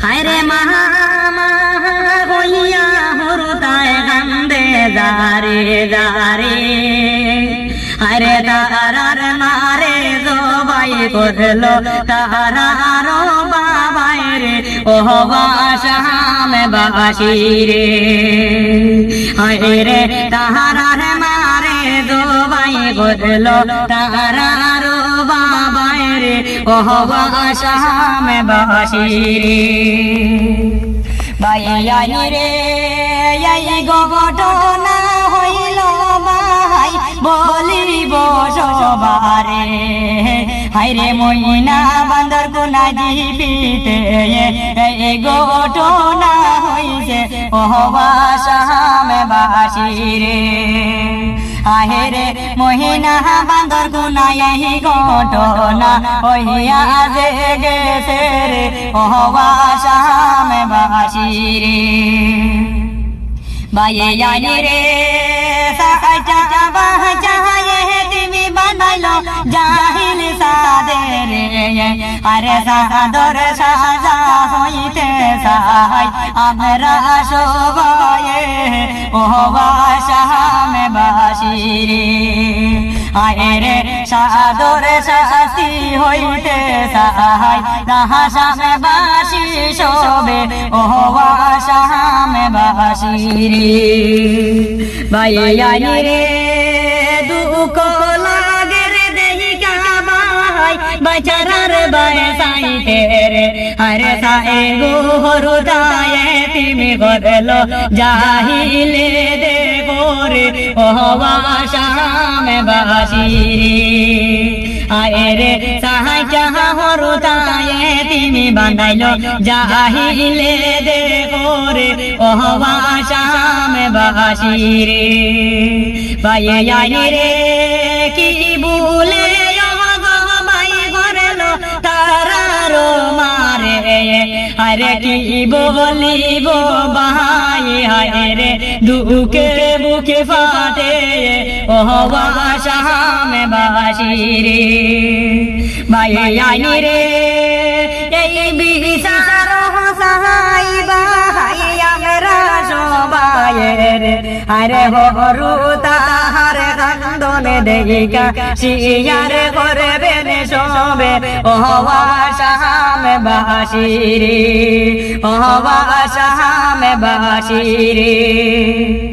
হায়রে মাহা হইয়া হরতায় কান্দে যারে যারে হায়রে তারার মারে জবাই করলো তারার বাবাই রে ও বাসাম বাসি রে হায়রে তারার মারে জবাই করলো তারার বাবাই রে ও বাসাম বাসি রে বাইয়াই রে এই ঘটনা হইল ভাই বলিব সবারে হায়রে মইনা বান্দর কোনা জীবিতে এই ঘটনা হইছে ও বাসাম বাসি রে আহেরে মহিনা বান্দর কোনা এই ঘটনা হইয়া যে গেছে রে ও বাসাম বাসি রে বাইয়াই রে সাজা বাজায়ে তুমি বানাইলো জাহিল সাদের আরে সাদর সাজা হইতে সাই আমরা সবাই ও বাসাম বাসি রে আরে সাদর শাস্তি হইতে সাই বাসাম বাসি সবে ও বাসাম বাসি রে বাইয়াই রে দুঃখ লাগে রে দেহিকা ভাই বাজারার বাইসাইতে রে আরে সায়ে গো হরদায়ে তুমি করলো জাহিলে দে গোরে ও বাসাম বাসি রে আরে সাহায্য হরদায়ে তুমি বানাইলো জাহিলে দে গোরে ও বাসাম বাসি রে বাইয়াই রে কি ভুলে ভাই করলো তারার মারে আরে কি বলিব ভাই হায়রে দুঃখে বুকে ফাটে ও বাসাম বাসি রে বাইয়াই রে এই বিচার সহাই ভাই আমরা সবাই রে আরে হরু তাহার কান্দনে দেখিকা শিয়ার করবেন সবে ও বাসাম বাসি রে ও বাসাম বাসি রে।